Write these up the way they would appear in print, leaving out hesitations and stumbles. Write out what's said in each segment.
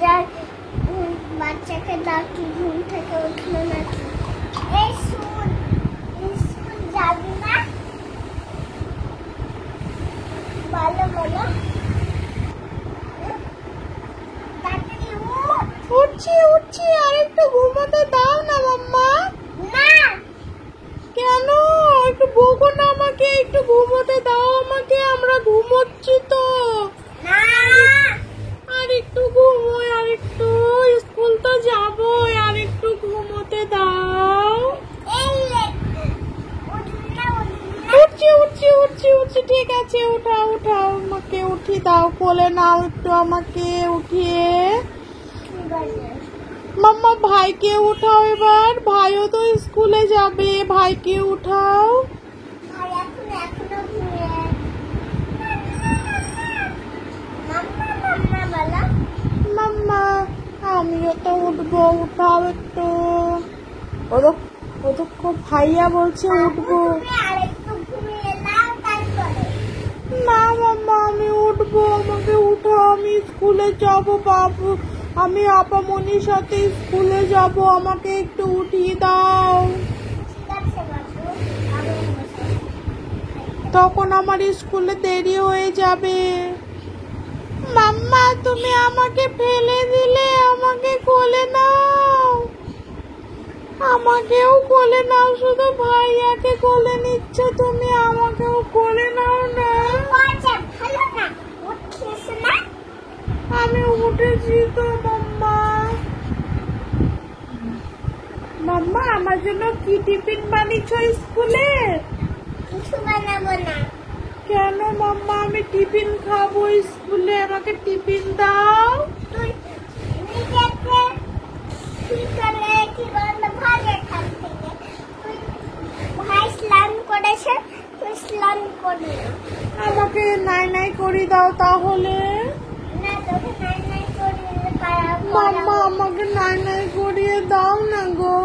যার বাচ্চাকে ডাকি ঘুম থেকে উঠলো নাকি। এই শুন, স্কুল যাবি না? বলো বলো। উঠছি উঠছি, আর একটু ঘুমাতে দাও না মাম্মা। না। কেন? একটু বকো না আমাকে, একটু ঘুমোতে দাও আমাকে, আমরা ঘুমোচ্ছি তো। না। আর একটু ঘুমোই, আর একটু, স্কুল তো যাবোই, আর একটু ঘুমোতে দাও। উঠছি উঠছি উঠছি উঠছি, ঠিক আছে, উঠাও উঠাও আমাকে, উঠি দাও, কোলে নাও একটু আমাকে উঠিয়ে। মাম্মা ভাইকে উঠাও এবার, ভাইও তো স্কুলে যাবে, ভাইকে উঠাও। মাম্মা আমিও তো উঠবো, উঠাও একটু। ওরকম ভাইয়া বলছে উঠবো। না মাম্মা আমি উঠবো, আমাকে উঠাও, আমি স্কুলে যাবো বাবু, আমি আপামনির সাথে স্কুলে যাব, আমাকে একটু উঠিয়ে দাও। তখন আমার স্কুলে দেরি হয়ে যাবে। মাম্মা তুমি আমাকে ফেলে দিলে, আমাকে কোলে নাও, আমাকেও কোলে নাও, শুধু ভাইয়াকে কোলে নিচ্ছ তুমি, আমাকেও কোলে নাও না। আমি উঠেছি তো মাম্মা। মাম্মা আমার জন্য কি টিফিন বানিয়েছ স্কুলে? কিছু বানাবো না। কেন মাম্মা? আমি টিফিন খাবো স্কুলে, আমাকে টিফিন দাও। তুই নিজেকে কি করে কি বলতো ভাগে থাকতে, তুই ভাই স্নান করেছে, তুই স্নান করবি না। আমাকে নাই নাই করে দাও তাহলে। না তোকে নাই নাই করে মাম্মা আমাকে নাই নাই করিয়ে দাও না গো।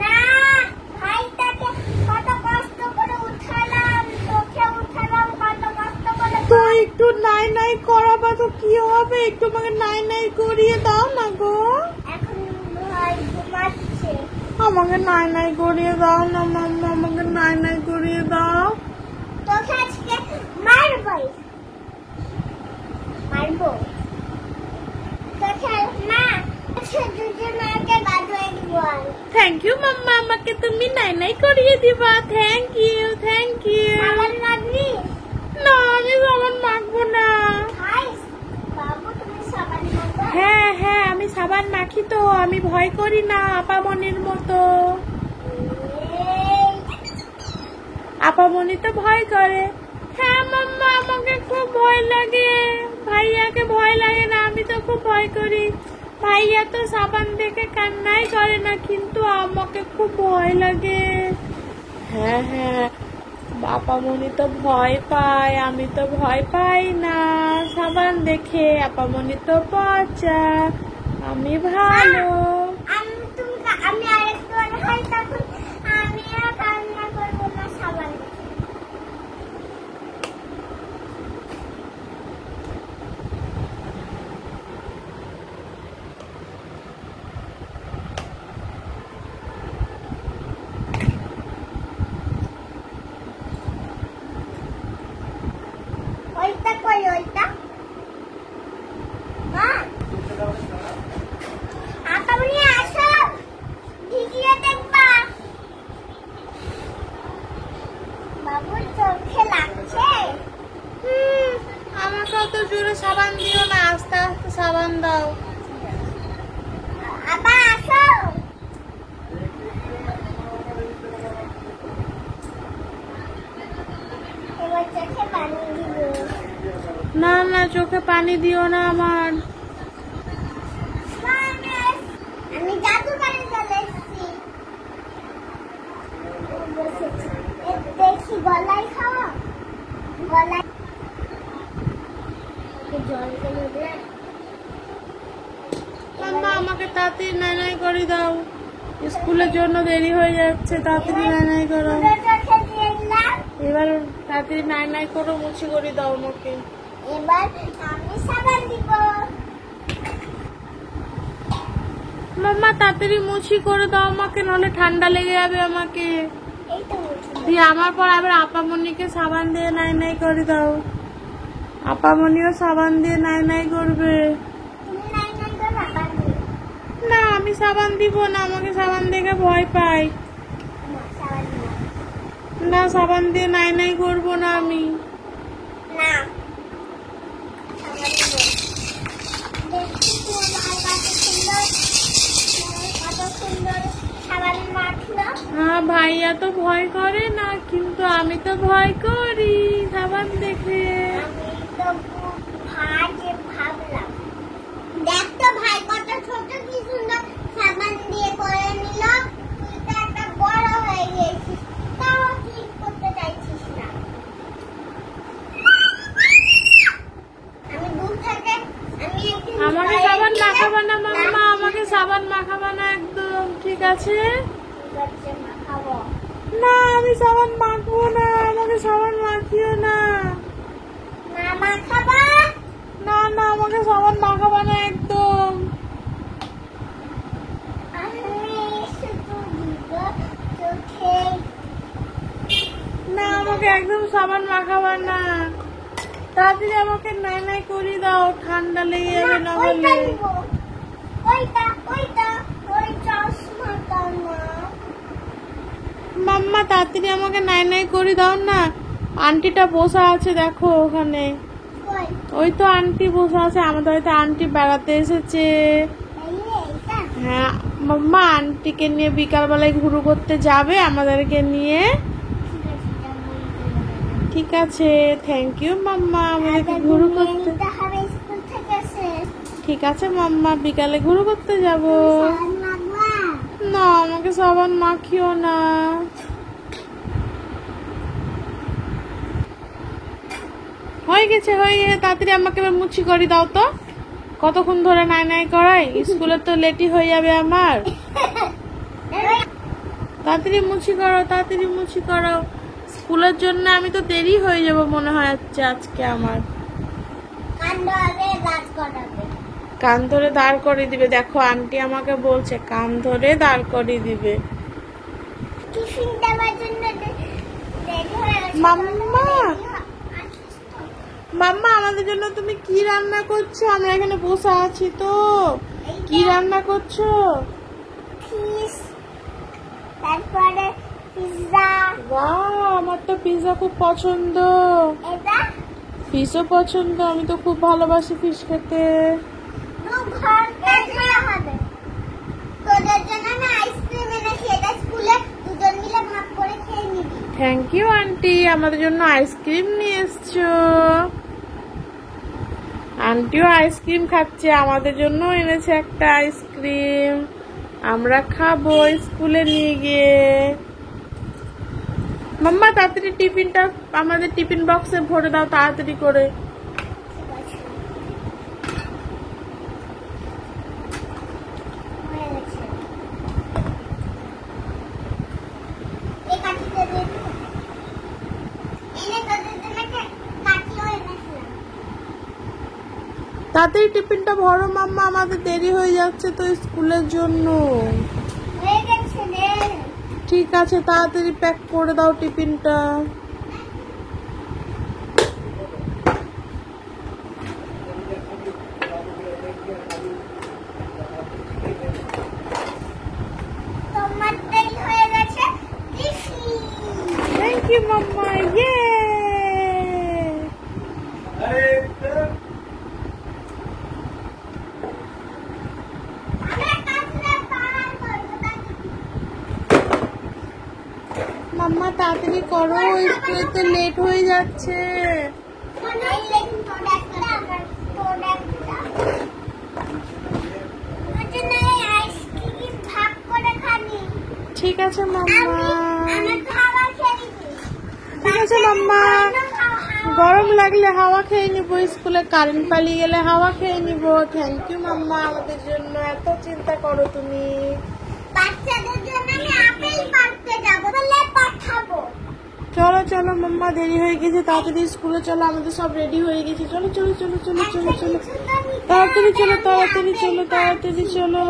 না, ভাইটাকে কত কষ্ট করে উঠালাম, তোকে উঠালাম কত কষ্ট করে। তো একটু নাই নাই করাবা তো কি হবে, একটু আমাকে নাই নাই করিয়ে দাও না গো। এখন ভাই ঘুমাচ্ছে। আমাকে নাই নাই করিয়ে দাও না মাম্মা, আমাকে নাই নাই করিয়ে দাও। তোকে আজকে মারবই, মারবো তোকে। না দুজনকে গাড়ি দিব। থ্যাংক ইউ মাম্মা, আমাকে তুমি নাই নাই করিয়ে দিবা, থ্যাংক ইউ থ্যাংক ইউ। সাবান মাখবি? না আমি সাবান মাখবো না। বাবু তুমি সাবান মাখো? হ্যাঁ হ্যাঁ আমি সাবান মাখি তো, আমি ভয় করি না আপামনির মতো। আপামনি তো ভয় করে। হ্যাঁ মাম্মা আমাকে খুব ভয় লাগে, ভাইয়াকে ভয় লাগে না, আমি তো খুব ভয় করি। ভাইয়া তো সাবান দেখে কান্নাই করে না, কিন্তু আমাকে খুব ভয় লাগে। হ্যাঁ হ্যাঁ আপামনি তো ভয় পায়, আমি তো ভয় পাই না সাবান দেখে, আপামনি তো পচা, আমি ভালো। আমি আরেকটু হয় তখন আমি আর কান্না করবো না সাবান দেখে। ওইটা কই ওইটা? হ্যাঁ আপামনি আসো, ভিডিও দেখবা। বাবুর চোখে লাগছে। আমাকে অত জোরে সাবান দিও না, আস্তে আস্তে সাবান দাও। আবার আসো। এবার চোখে পানি দিব। না না চোখে পানি দিও না আমার। আমি জাদুঘরে চলে এসেছি। দেখি গলায় খাওয়া, গলায় জল গেলে। মাম্মা আমাকে তাড়াতাড়ি নাই নাই করে দাও, স্কুলের জন্য দেরি হয়ে যাচ্ছে, তাড়াতাড়ি নাই নাই করো। এবার তাড়াতাড়ি নাই নাই করো, মুছি করে দাও আমাকে। এবার আমি সাবান দিব। মাম্মা তাড়াতাড়ি মুছি করে দাও আমাকে, নাহলে ঠান্ডা লেগে যাবে আমাকে। এই তো মুছি দিয়ে আমার পর আবার আপামনিকে সাবান দিয়ে নাই নাই করে দাও। আপামনিও সাবান দিয়ে নাই নাই করবে। তুমি নাই নাই করে সাবান দিও না আমি সাবান দিব না, আমাকে সাবান দেখে ভয় পাই। না সাবান দিও না সাবান দিয়ে নাই নাই করবো না আমি। না সাবান দিও দেখছি তোমার ভাই কত সুন্দর সাবান মাখলো। হ্যাঁ ভাইয়া তো ভয় করে না, কিন্তু আমি তো ভয় করি সাবান দেখে। আমি তো ভাই ভাবলাম দেখ তো ভাই কত ছোট কি সুন্দর সাবান দিয়ে করে নিল। তুই তো একটা বড় হয়ে গেছিস, তাও ঠিক করতে চাইছিস না। আমি দূর থেকে আমি একদিন আমাকে সাবান মাখাবা না মাম্মা, আমাকে সাবান মাখাবা না একদম, ঠিক আছে? মাখাবো না আমি সাবান মাখবো না, আমাকে সাবান মাখিও না। না মাখাবা না না আমাকে সাবান মাখাবা না একদম। আমি শুধু দিব চোখে। না আমাকে একদম সাবান মাখাবা না, তাড়াতাড়ি আমাকে নাই নাই করে দাও, ঠান্ডা লেগে যাবে না ওইটা হলে। নিব ওইটা ওইটা ওই চশমাটা না। মাম্মা তাড়াতাড়ি আমাকে নাই নাই করে দাও না। আন্টিটা বসা আছে দেখো ওখানে, কই ওই তো আন্টি বসে আছে, আমাদের হয়তো আন্টি বেড়াতে এসেছে। এইটা হ্যাঁ মাম্মা আন্টিকে নিয়ে বিকালবেলায় ঘুরু করতে যাবে আমাদেরকে নিয়ে। ঠিক আছে থ্যাংক ইউ মাম্মা, আমাদেরকে ঘুরু করতে। হবে স্কুল থেকে শেষ। ঠিক আছে মাম্মা বিকালে ঘুরু করতে যাব। সাবান মাখবা না আমাকে সাবান মাখিও না। হয়ে গেছে তাড়াতাড়ি আমাকে এবার মুছি করে দাও তো, কতক্ষণ ধরে নাই নাই করাই, স্কুলে তো লেটই হয়ে যাবে আমার। তাড়াতাড়ি মুছি করো, তাড়াতাড়ি মুছি করো, স্কুলের জন্য আমি তো দেরি হয়ে যাব মনে হয় আজকে আমার। কান্ড হবে গাছ করাবে। কান ধরে দাঁড় করে দিবে, দেখো আন্টি আমাকে বলছে কান ধরে দাঁড় করে দিবে। টিফিন দেওয়ার জন্য দেরি হয়ে গেছে। মাম্মা আসিস তো? মাম্মা আমাদের জন্য তুমি কি রান্না করছো? আমরা এখানে বসে আছি তো, কি রান্না করছো? ফিশ, তারপরে পিৎজা। বাহ আমার তো পিৎজা খুব পছন্দ, এটা ফিশও পছন্দ, আমি তো খুব ভালোবাসি ফিশ খেতে। দু ঘন্টা হবে। তোদের জন্য আমি আইসক্রিম এনেছি, এটা স্কুলে দুজন মিলে ভাগ করে খেয়ে নিবি। থ্যাংক ইউ আন্টি, আমাদের জন্য আইসক্রিম নিয়ে এসছো। আন্টিও আইসক্রিম খাচ্ছে, আমাদের জন্য এনেছে একটা আইসক্রিম, আমরা খাবো স্কুলে নিয়ে গিয়ে। মাম্মা তাড়াতাড়ি টিফিনটা আমাদের টিফিন বক্সে ভরে দাও তাড়াতাড়ি করে। ঠিক আছে, হয়ে গেছে। এই কাঠিটা দিয়ে দিবো। এনে তোদের জন্য একটা কাঠিও এনেছিলাম। তাড়াতাড়ি টিফিনটা ভরো মাম্মা, আমাদের দেরি হয়ে যাচ্ছে তো স্কুলের জন্য। হয়ে গেছে রে। ঠিক আছে তাড়াতাড়ি প্যাক করে দাও টিফিনটা। তোমারটাই হয়ে গেছে টিফিন। থ্যাংক ইউ মাম্মা, ইয়ে। আমরা কাঠটা পার করব তাকে। মাম্মা তাড়াতাড়ি করো, স্কুলে তো লেট হয়ে যাচ্ছে। এই লেখুন প্রোডাক্টটা আমার প্রোডাক্টটা। ওজন্য এই আইসক্রিম ভাগ করে খাবি। ঠিক আছে আমি মাম্মা, আমার খাওয়া খেয়ে নিবি। ঠিক আছে মাম্মা, গরম লাগলে হাওয়া খেয়ে নিবো, স্কুলে কারেন্ট পালিয়ে গেলে হাওয়া খেয়ে নিবো। থ্যাংক ইউ মাম্মা, আমাদের জন্য এত চিন্তা করো তুমি। বাচ্চাদের জন্য আমি আপেল পাড়তে যাবো, বলে পাঠাবো। চলো চলো মাম্মা দেরি হয়ে গেছে, তাড়াতাড়ি স্কুলে চলো, আমাদের সব রেডি হয়ে গেছে। চলো চলো চলো চলো চলো চলো, তাড়াতাড়ি চলো তাড়াতাড়ি চলো তাড়াতাড়ি চলো।